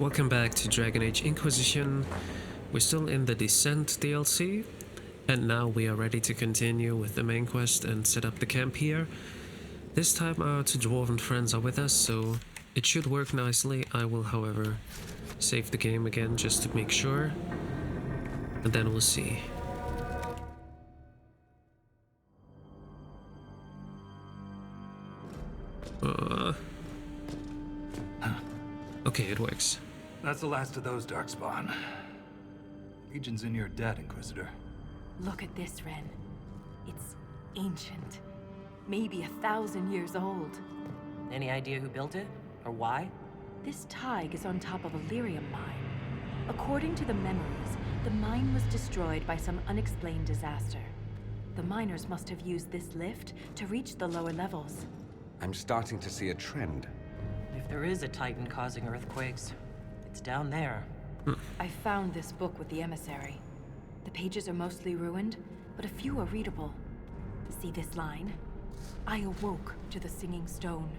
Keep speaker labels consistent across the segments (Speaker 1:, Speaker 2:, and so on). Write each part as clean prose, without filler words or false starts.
Speaker 1: Welcome back to Dragon Age Inquisition. We're still in the Descent DLC, and now we are ready to continue with the main quest and set up the camp here. This time our two dwarven friends are with us, so it should work nicely. I will, however, save the game again just to make sure, and then we'll see. Okay, it works.
Speaker 2: That's the last of those, Darkspawn. Legion's in your debt, Inquisitor.
Speaker 3: Look at this, Ren. It's ancient. Maybe 1,000 years old.
Speaker 4: Any idea who built it? Or why?
Speaker 3: This Tig is on top of a lyrium mine. According to the memories, the mine was destroyed by some unexplained disaster. The miners must have used this lift to reach the lower levels.
Speaker 5: I'm starting to see a trend.
Speaker 4: If there is a Titan causing earthquakes, it's down there.
Speaker 3: I found this book with the emissary. The pages are mostly ruined, but a few are readable. See this line? I awoke to the singing stone.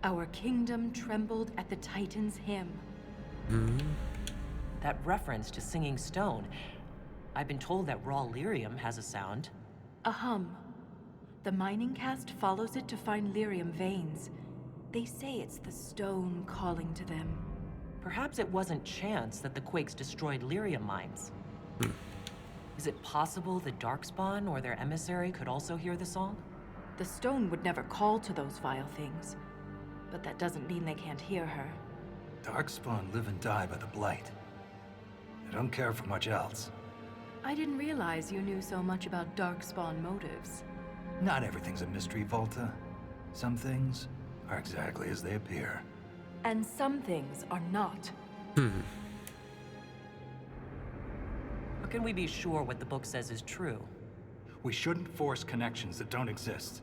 Speaker 3: Our kingdom trembled at the Titan's hymn.
Speaker 4: That reference to singing stone. I've been told that raw lyrium has a sound.
Speaker 3: A hum. The mining cast follows it to find lyrium veins. They say it's the stone calling to them.
Speaker 4: Perhaps it wasn't chance that the quakes destroyed lyrium mines. Is it possible the Darkspawn or their emissary could also hear the song?
Speaker 3: The stone would never call to those vile things. But that doesn't mean they can't hear her.
Speaker 2: Darkspawn live and die by the Blight. They don't care for much else.
Speaker 3: I didn't realize you knew so much about Darkspawn motives.
Speaker 2: Not everything's a mystery, Volta. Some things are exactly as they appear.
Speaker 3: And some things are not.
Speaker 4: How can we be sure what the book says is true?
Speaker 2: We shouldn't force connections that don't exist.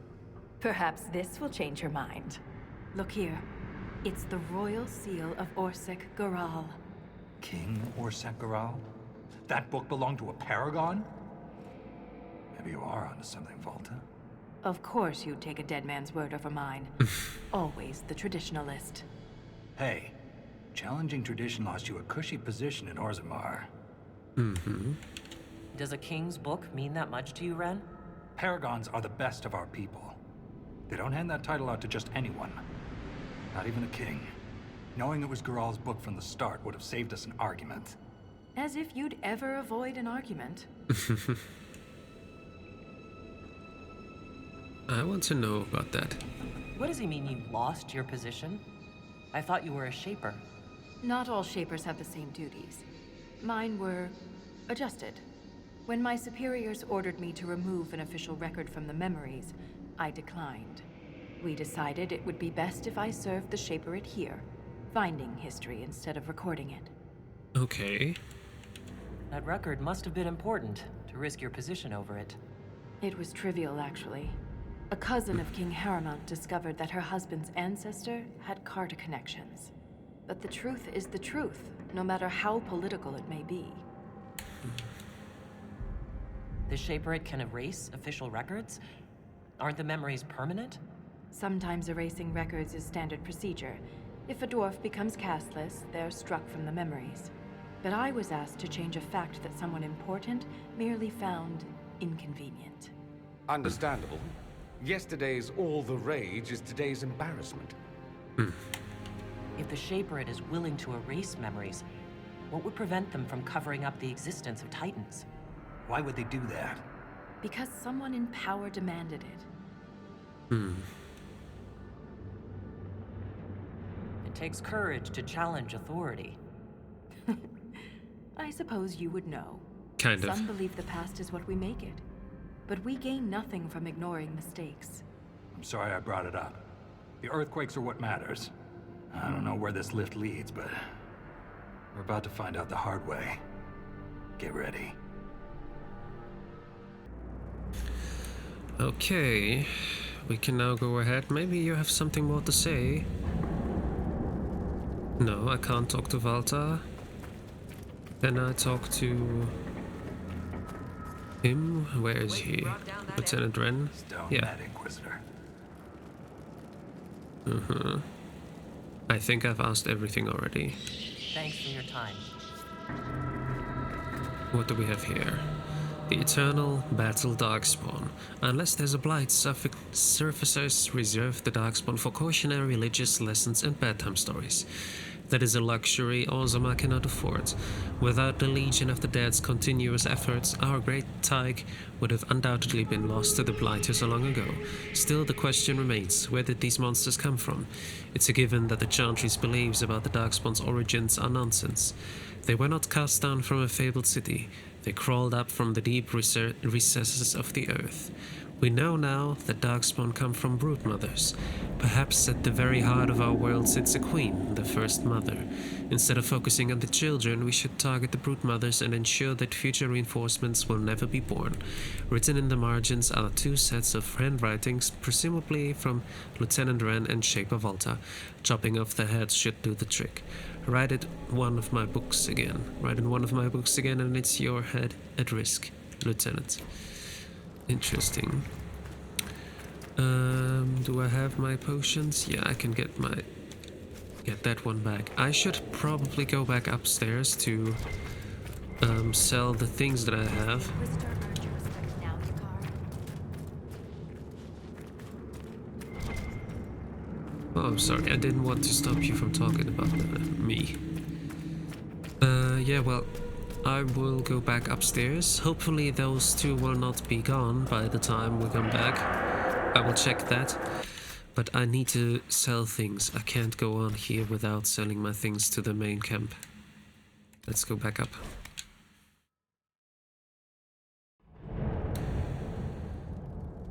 Speaker 3: Perhaps this will change your mind. Look here. It's the royal seal of Orsec Garal.
Speaker 2: King Orsec Garal? That book belonged to a paragon? Maybe you are onto something, Volta.
Speaker 3: Of course you'd take a dead man's word over mine. Always the traditionalist.
Speaker 2: Hey, challenging tradition lost you a cushy position in Orzammar.
Speaker 4: Does a king's book mean that much to you, Ren?
Speaker 2: Paragons are the best of our people. They don't hand that title out to just anyone. Not even a king. Knowing it was Garal's book from the start would have saved us an argument.
Speaker 3: As if you'd ever avoid an argument.
Speaker 1: I want to know about that.
Speaker 4: What does he mean you lost your position? I thought you were a shaper.
Speaker 3: Not all shapers have the same duties. Mine were adjusted. When my superiors ordered me to remove an official record from the memories, I declined. We decided it would be best if I served the shaperate here, finding history instead of recording it.
Speaker 1: Okay.
Speaker 4: That record must have been important to risk your position over it.
Speaker 3: It was trivial, actually. A cousin of King Haramount discovered that her husband's ancestor had Carta connections. But the truth is the truth, no matter how political it may be.
Speaker 4: The shaperate can erase official records? Aren't the memories permanent?
Speaker 3: Sometimes erasing records is standard procedure. If a dwarf becomes castless, they're struck from the memories. But I was asked to change a fact that someone important merely found inconvenient.
Speaker 5: Understandable. Yesterday's all the rage is today's embarrassment.
Speaker 4: If the shaperate is willing to erase memories, what would prevent them from covering up the existence of Titans?
Speaker 2: Why would they do that?
Speaker 3: Because someone in power demanded it.
Speaker 4: It takes courage to challenge authority.
Speaker 3: I suppose you would know.
Speaker 1: Kind of.
Speaker 3: Some believe the past is what we make it. But we gain nothing from ignoring mistakes.
Speaker 2: I'm sorry I brought it up. The earthquakes are what matters. I don't know where this lift leads, but we're about to find out the hard way. Get ready.
Speaker 1: Okay. We can now go ahead. Maybe you have something more to say. No, I can't talk to Valta. Then I talk to him. Where is he? Lieutenant Ren?
Speaker 2: Stone
Speaker 1: Yeah.
Speaker 2: that, Inquisitor.
Speaker 1: I think I've asked everything already.
Speaker 4: Thanks for your time.
Speaker 1: What do we have here? The Eternal Battle Darkspawn. Unless there's a blight, surfacers reserve the Darkspawn for cautionary religious lessons and bedtime stories. That is a luxury Ozama cannot afford. Without the Legion of the Dead's continuous efforts, our great Tyke would have undoubtedly been lost to the Blighters long ago. Still, the question remains, where did these monsters come from? It's a given that the Chantry's beliefs about the Darkspawn's origins are nonsense. They were not cast down from a fabled city. They crawled up from the deep recesses of the earth. We know now that Darkspawn come from broodmothers. Perhaps at the very heart of our world sits a queen, the first mother. Instead of focusing on the children, we should target the broodmothers and ensure that future reinforcements will never be born. Written in the margins are 2 sets of handwritings, presumably from Lieutenant Wren and Shaper Volta. Chopping off their heads should do the trick. Write in one of my books again, and it's your head at risk, Lieutenant. Interesting. Do I have my potions? Yeah, I can get that one back. I should probably go back upstairs to sell the things that I have. Oh, I'm sorry. I didn't want to stop you from talking about me. Yeah, well, I will go back upstairs. Hopefully those 2 will not be gone by the time we come back. I will check that. But I need to sell things. I can't go on here without selling my things to the main camp. Let's go back up.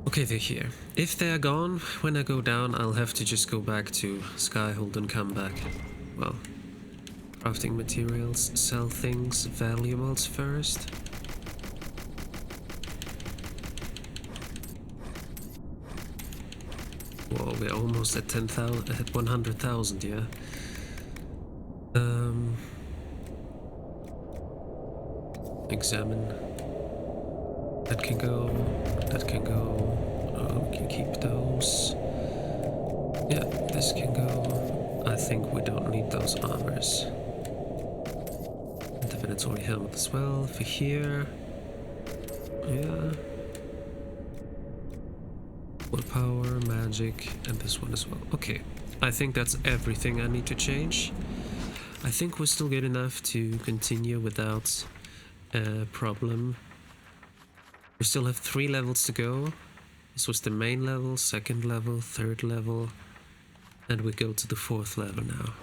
Speaker 1: Okay, they're here. If they're gone, when I go down, I'll have to just go back to Skyhold and come back. Well, crafting materials, sell things, valuables first. Whoa, we're almost at 10,000, at 100,000, yeah. Examine. That can go. That can go. Oh, we can keep those. Yeah, this can go. I think we don't need those armors. Divinatory helmet as well for here. Yeah. Willpower, magic, and this one as well. Okay, I think that's everything I need to change. I think we're still good enough to continue without a problem. We still have 3 levels to go. This was the main level, 2nd level, 3rd level, and we go to the 4th level now.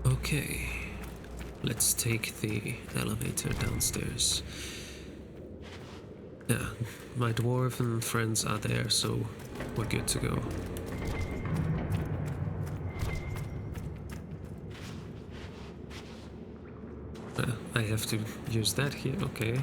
Speaker 1: Okay, let's take the elevator downstairs. Yeah, my dwarven friends are there, so we're good to go. I have to use that here, okay.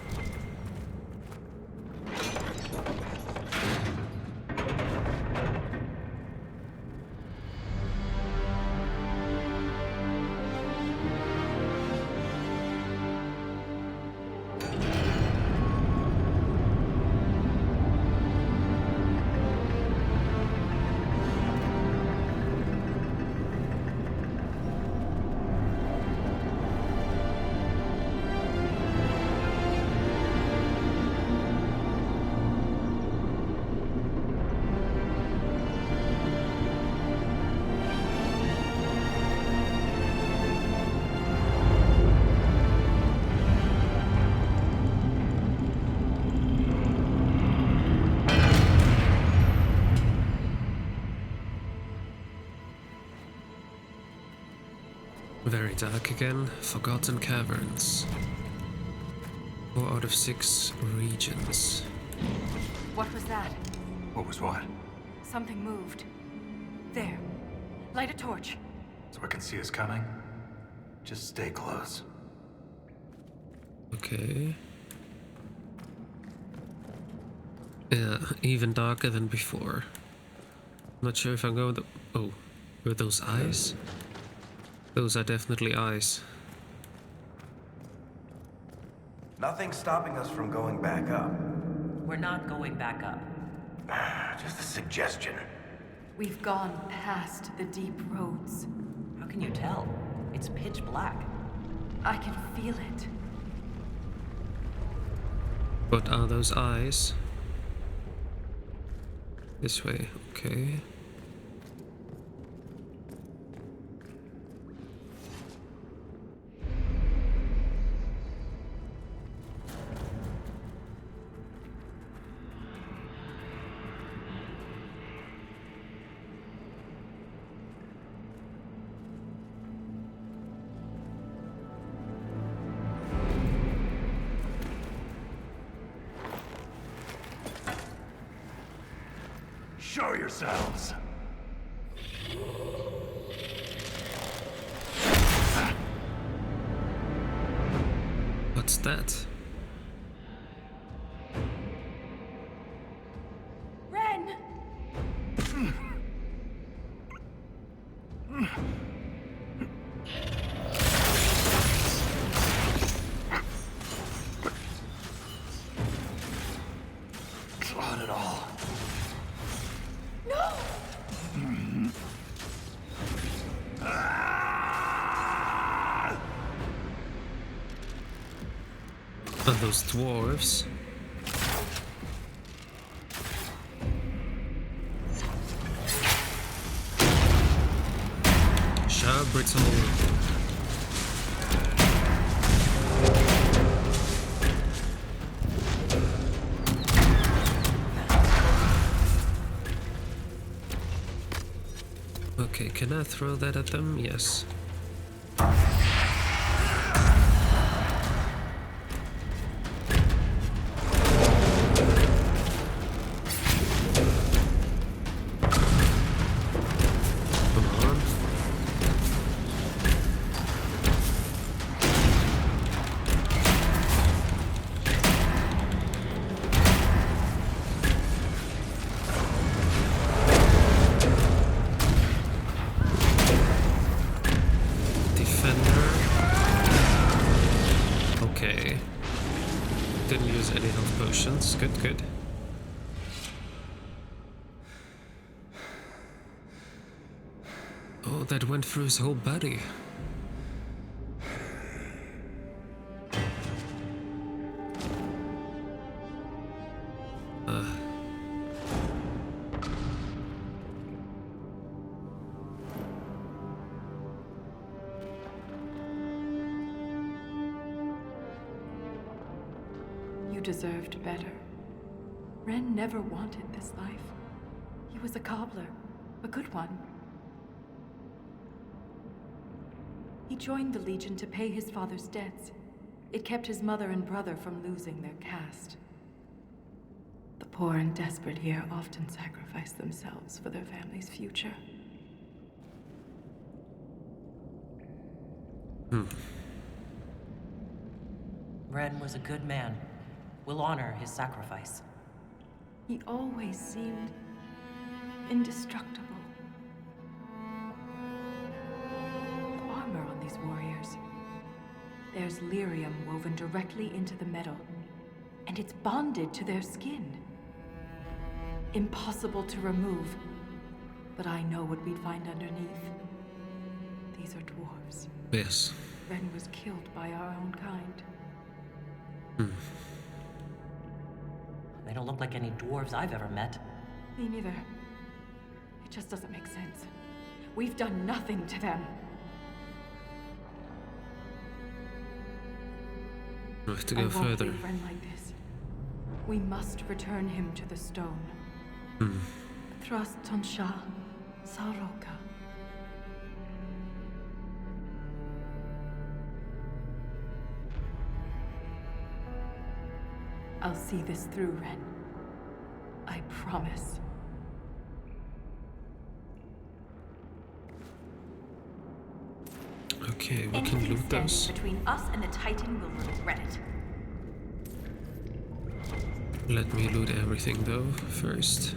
Speaker 1: Very dark again. Forgotten caverns. 4 out of 6 regions.
Speaker 3: What was that?
Speaker 2: What was what?
Speaker 3: Something moved. There. Light a torch.
Speaker 2: So I can see us coming? Just stay close.
Speaker 1: Okay. Yeah, even darker than before. Not sure if I'm going to... Oh, were those eyes? Those are definitely eyes.
Speaker 6: Nothing's stopping us from going back up.
Speaker 4: We're not going back up.
Speaker 6: Just a suggestion.
Speaker 3: We've gone past the deep roads.
Speaker 4: How can you tell? It's pitch black.
Speaker 3: I can feel it.
Speaker 1: What are those eyes? This way, okay.
Speaker 2: Show yourselves!
Speaker 1: What's that?
Speaker 3: Ren!
Speaker 2: Not at all.
Speaker 1: Are those dwarves? Sha-Brytol. Okay, can I throw that at them? Yes. Come on. Defender. Okay. Didn't use any health potions. Good, good. Oh, that went through his whole body.
Speaker 3: You deserved better. Ren never wanted this life. He was a cobbler, a good one. He joined the Legion to pay his father's debts. It kept his mother and brother from losing their caste. The poor and desperate here often sacrifice themselves for their family's future.
Speaker 4: Ren was a good man. We'll honor his sacrifice.
Speaker 3: He always seemed indestructible. The armor on these warriors. There's lyrium woven directly into the metal, and it's bonded to their skin. Impossible to remove, but I know what we'd find underneath. These are dwarves.
Speaker 1: Yes.
Speaker 3: Ren was killed by our own kind.
Speaker 4: They don't look like any dwarves I've ever met.
Speaker 3: Me neither. It just doesn't make sense. We've done nothing to them.
Speaker 1: We have to
Speaker 3: I
Speaker 1: go
Speaker 3: won't
Speaker 1: further.
Speaker 3: leave Ren like this. We must return him to the stone. Thrust Tonsha Saroka. I'll see this through, Ren. I promise.
Speaker 1: Okay, we can
Speaker 3: Anything
Speaker 1: loot
Speaker 3: standing
Speaker 1: those.
Speaker 3: between us and the Titan will regret it.
Speaker 1: Let me loot everything though, first.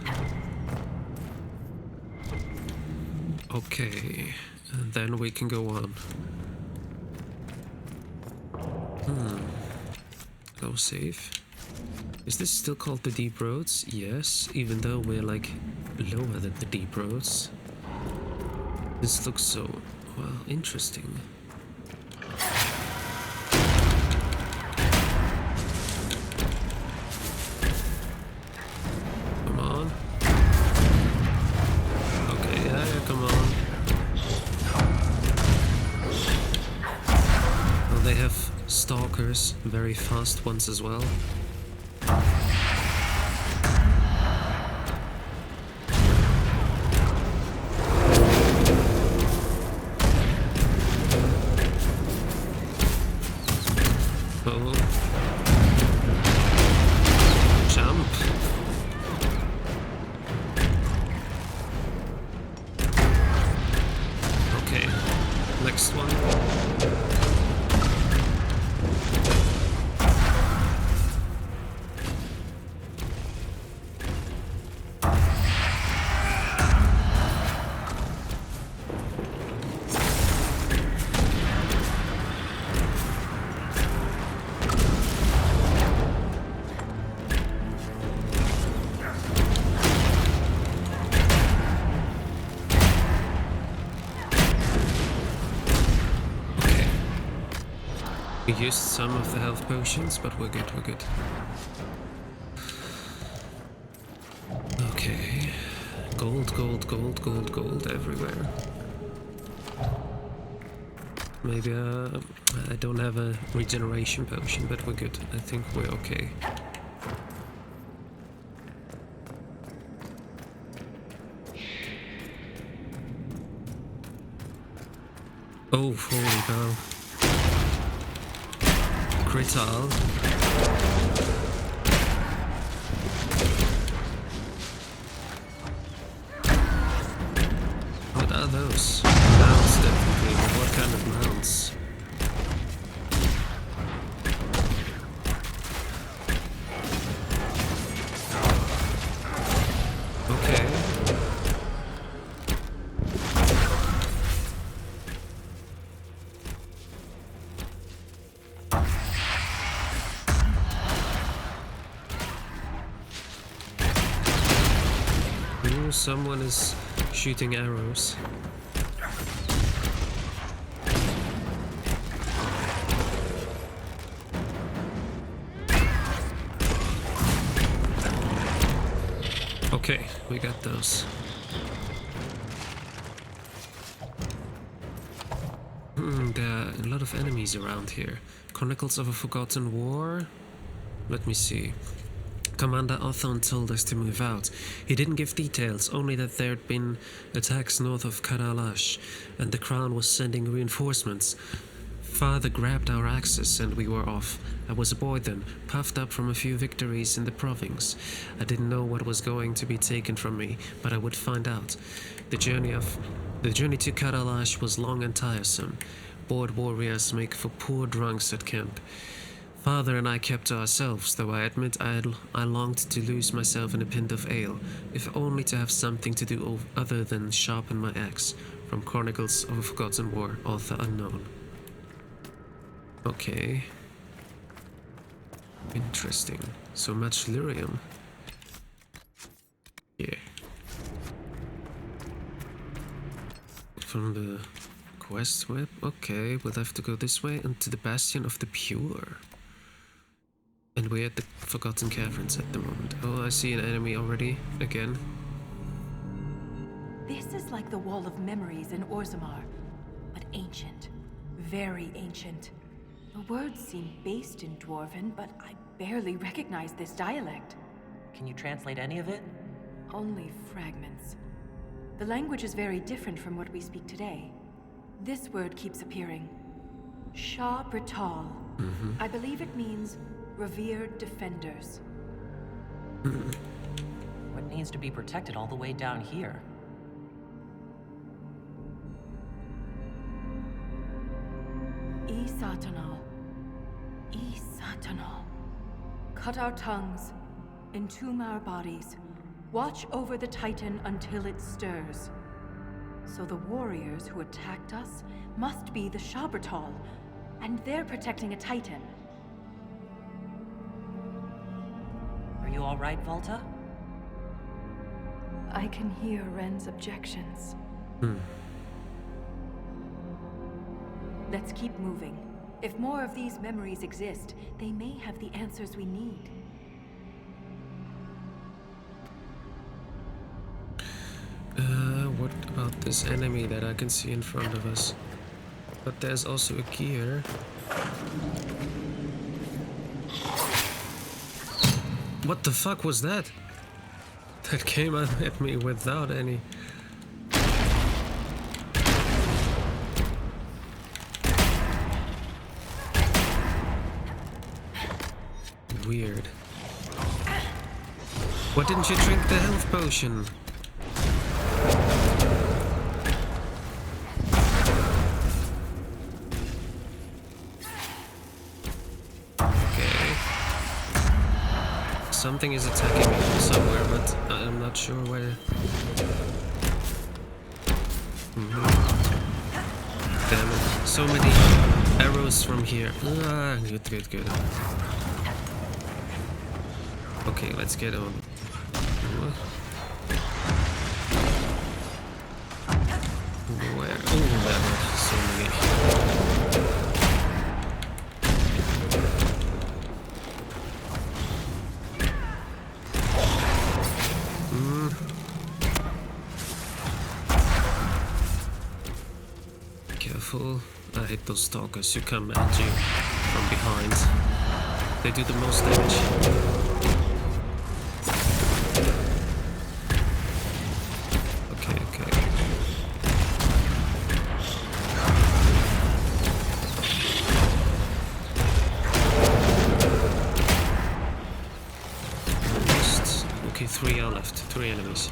Speaker 1: Okay, and then we can go on. Go save. Is this still called the Deep Roads? Yes, even though we're like lower than the deep roads. This looks so, well, interesting. Come on. Okay, yeah, come on. Well, they have stalkers, very fast ones as well. We used some of the health potions, but we're good, we're good. Okay. Gold, gold, gold, gold, gold everywhere. Maybe I don't have a regeneration potion, but we're good. I think we're okay. Oh, holy cow. Titel. What are those? Mounts, definitely, but what kind of mounts? Okay. Someone is shooting arrows. Okay, we got those. There are a lot of enemies around here. Chronicles of a Forgotten War? Let me see. Commander Othon told us to move out. He didn't give details, only that there had been attacks north of Karalash, and the Crown was sending reinforcements. Father grabbed our axes and we were off. I was a boy then, puffed up from a few victories in the province. I didn't know what was going to be taken from me, but I would find out. The journey to Karalash was long and tiresome. Bored warriors make for poor drunks at camp. Father and I kept to ourselves, though I admit I longed to lose myself in a pint of ale, if only to have something to do other than sharpen my axe. From Chronicles of a Forgotten War, author unknown. Okay. Interesting. So much lyrium. Yeah. From the quest web? Okay, we'll have to go this way and to the Bastion of the Pure. And we're at the Forgotten Caverns at the moment. Oh, I see an enemy already. Again.
Speaker 3: This is like the Wall of Memories in Orzammar, but ancient. Very ancient. The words seem based in Dwarven, but I barely recognize this dialect.
Speaker 4: Can you translate any of it?
Speaker 3: Only fragments. The language is very different from what we speak today. This word keeps appearing. Sha-Brytol. I believe it means revered defenders.
Speaker 4: What needs to be protected all the way down here?
Speaker 3: Satanal. Satanal. Cut our tongues, entomb our bodies, watch over the Titan until it stirs. So the warriors who attacked us must be the Sha-Brytol, and they're protecting a Titan.
Speaker 4: Are you all right, Volta?
Speaker 3: I can hear Ren's objections. Let's keep moving. If more of these memories exist, they may have the answers we need.
Speaker 1: What about this enemy that I can see in front of us? But there's also a gear. What the fuck was that? That came at me without any... Weird. Why didn't you drink the health potion? Okay. Something is attacking me from somewhere, but I'm not sure where. Damn it. So many arrows from here. Ah, good. Okay, let's get on. Where? Oh, that was so many. Careful. I hate those stalkers who come at you from behind. They do the most damage. Three are left, 3 enemies.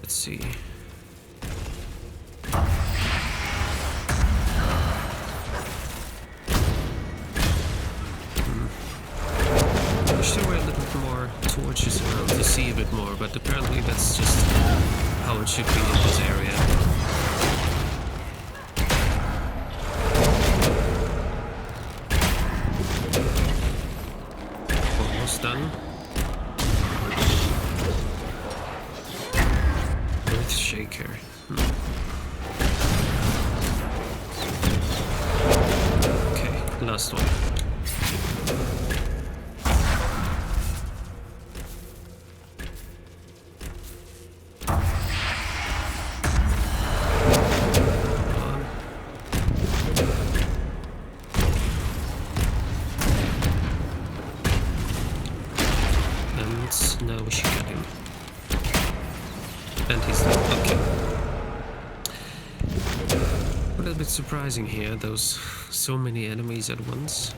Speaker 1: Let's see. Wish there were a little bit more torches around to see a bit more, but apparently that's just how it should be in this area. Almost done. Earth Shaker. Okay, last one. Now we should get him. And he's done. Okay. A little bit surprising here, those so many enemies at once.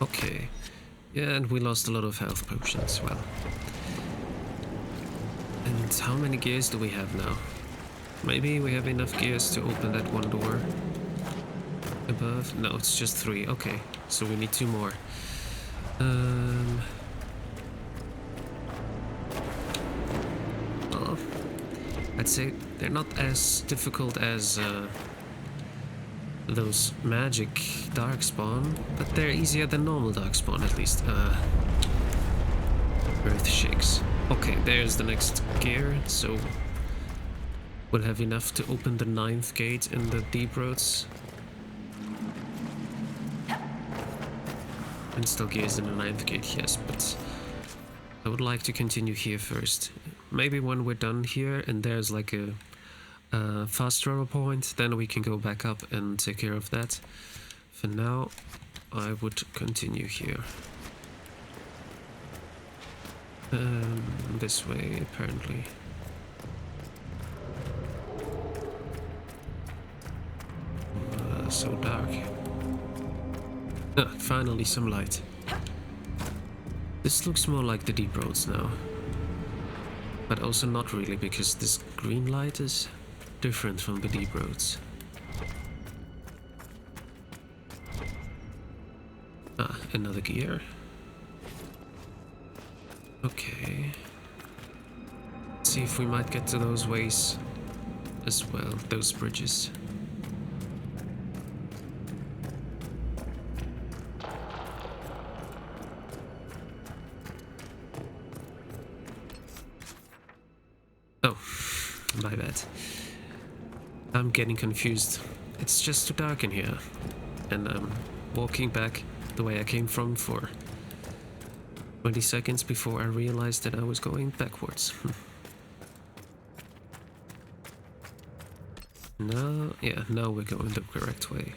Speaker 1: Okay. Yeah, and we lost a lot of health potions, well. And how many gears do we have now? Maybe we have enough gears to open that one door. Above? No, it's just 3. Okay, so we need 2 more. Well, I'd say they're not as difficult as those magic darkspawn, but they're easier than normal darkspawn at least. Earth Shakes. Okay, there's the next gear, so we'll have enough to open the 9th gate in the deep roads. Install gears in the 9th gate, yes, but I would like to continue here first. Maybe when we're done here and there's like a fast travel point, then we can go back up and take care of that. For now, I would continue here. This way, apparently. So dark. Finally some light. This looks more like the deep roads now. But also not really, because this green light is different from the deep roads. Another gear. Okay. see if we might get to those ways as well, those bridges. Oh, my bad. I'm getting confused. It's just too dark in here. And I'm walking back the way I came from for 20 seconds before I realized that I was going backwards. No, yeah, now we're going the correct way.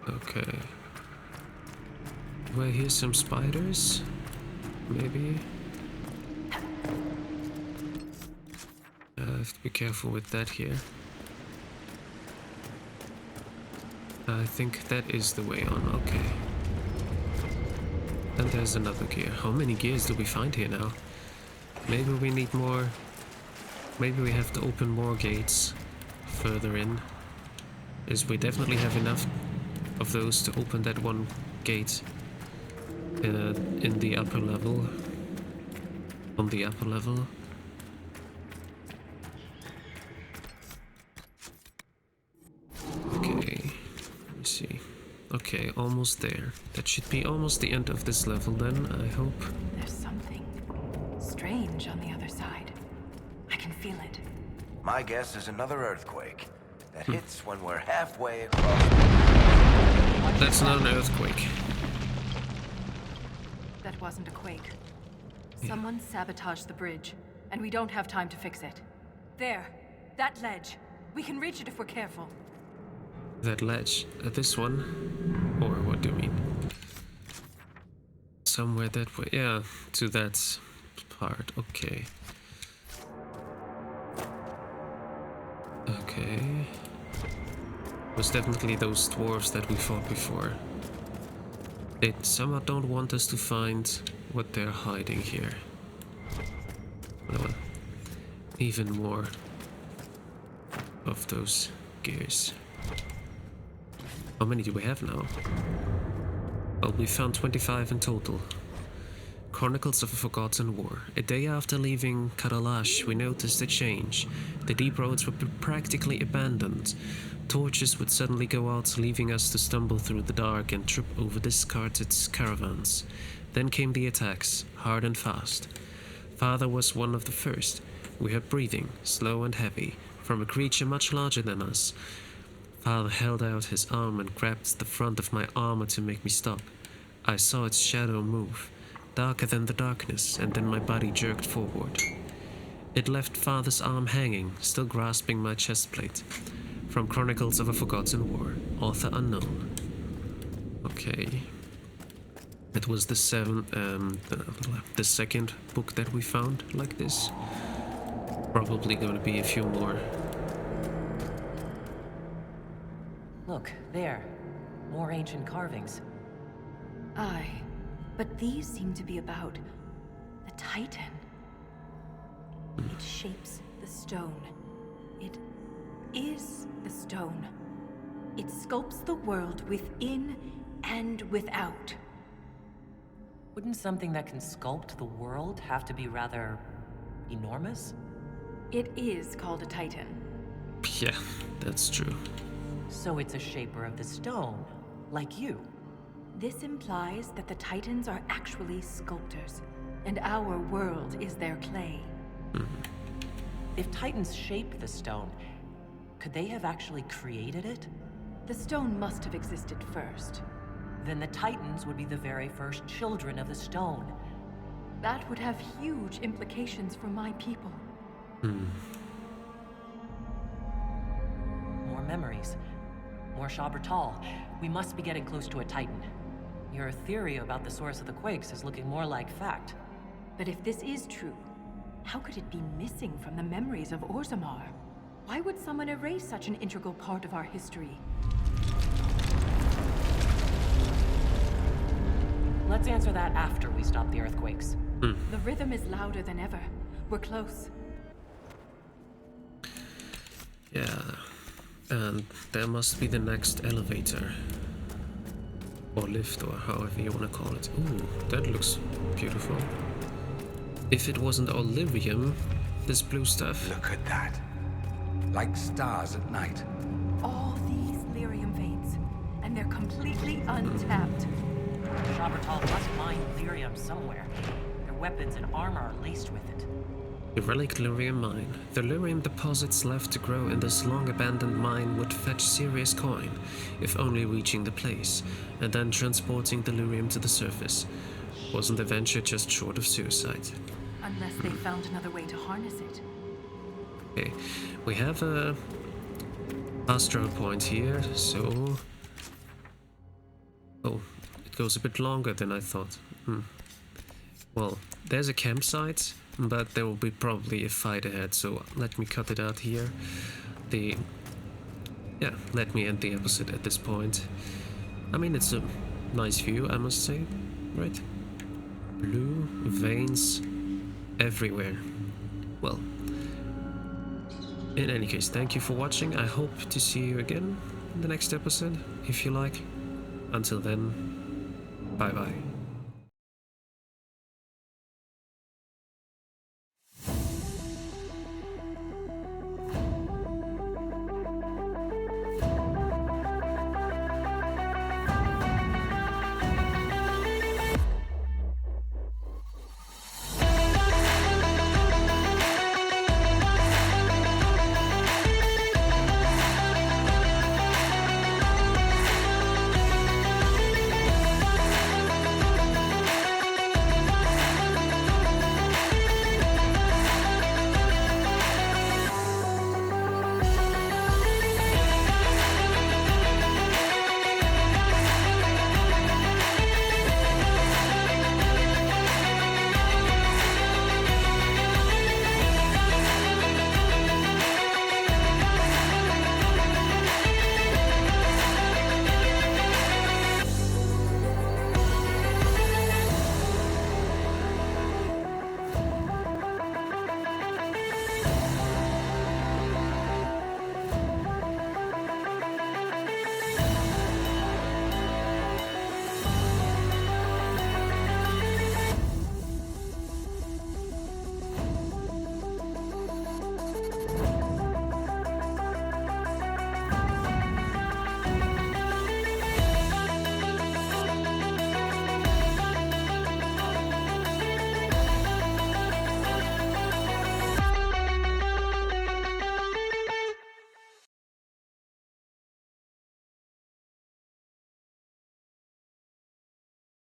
Speaker 1: Okay. Do I hear some spiders? Maybe? I have to be careful with that here. I think that is the way on, okay. And there's another gear. How many gears do we find here now? Maybe we need more. Maybe we have to open more gates further in. As we definitely have enough of those to open that one gate in the upper level. On the upper level. Okay, let me see. Okay, almost there. That should be almost the end of this level then, I hope.
Speaker 3: There's something strange on the other side. I can feel it.
Speaker 6: My guess is another earthquake that hits when we're halfway across.
Speaker 1: That's not an earthquake.
Speaker 3: That wasn't a quake. Someone sabotaged the bridge, and we don't have time to fix it. There, that ledge. We can reach it if we're careful.
Speaker 1: That ledge, this one? Or what do you mean? Somewhere that way, yeah, to that part, okay. Okay. It was definitely those dwarves that we fought before. They somehow don't want us to find what they're hiding here. Even more of those gears. How many do we have now? Well, we found 25 in total. Chronicles of a Forgotten War. A day after leaving Kadalash, we noticed a change. The deep roads were practically abandoned. Torches would suddenly go out, leaving us to stumble through the dark and trip over discarded caravans. Then came the attacks, hard and fast. Father was one of the first. We heard breathing, slow and heavy, from a creature much larger than us. Father held out his arm and grabbed the front of my armor to make me stop. I saw its shadow move, darker than the darkness, and then my body jerked forward. It left Father's arm hanging, still grasping my chest plate. From Chronicles of a Forgotten War, author unknown. Okay. It was the second book that we found like this. Probably gonna be a few more.
Speaker 4: Look, there. More ancient carvings.
Speaker 3: Aye, but these seem to be about the Titan. It shapes the stone. It is the stone. It sculpts the world within and without.
Speaker 4: Wouldn't something that can sculpt the world have to be rather enormous?
Speaker 3: It is called a Titan.
Speaker 1: Yeah, that's true.
Speaker 4: So it's a shaper of the stone, like you.
Speaker 3: This implies that the Titans are actually sculptors, and our world is their clay.
Speaker 4: If Titans shape the stone, could they have actually created it?
Speaker 3: The stone must have existed first.
Speaker 4: Then the Titans would be the very first children of the stone.
Speaker 3: That would have huge implications for my people.
Speaker 4: More memories. More Sha-Brytol. We must be getting close to a Titan. Your theory about the source of the quakes is looking more like fact.
Speaker 3: But if this is true, how could it be missing from the memories of Orzammar? Why would someone erase such an integral part of our history?
Speaker 4: Let's answer that after we stop the earthquakes.
Speaker 3: The rhythm is louder than ever. We're close.
Speaker 1: Yeah. And there must be the next elevator. Or lift, or however you want to call it. Ooh, that looks beautiful. If it wasn't all lyrium, this blue stuff.
Speaker 5: Look at that. Like stars at night.
Speaker 3: All these lyrium veins, and they're completely untapped.
Speaker 4: Sha-Brytol must mine lyrium somewhere. Their weapons and armor are laced with it.
Speaker 1: The relic lyrium mine. The lyrium deposits left to grow in this long-abandoned mine would fetch serious coin, if only reaching the place, and then transporting the lyrium to the surface. Wasn't the venture just short of suicide?
Speaker 3: Unless they found another way to harness it.
Speaker 1: Okay, we have a astral point here, so... Oh, it goes a bit longer than I thought. Well, there's a campsite, but there will be probably a fight ahead, so let me cut it out here. Yeah, let me end the episode at this point. I mean, it's a nice view, I must say, right? Blue veins everywhere. Well, in any case, thank you for watching. I hope to see you again in the next episode, if you like. Until then, bye bye.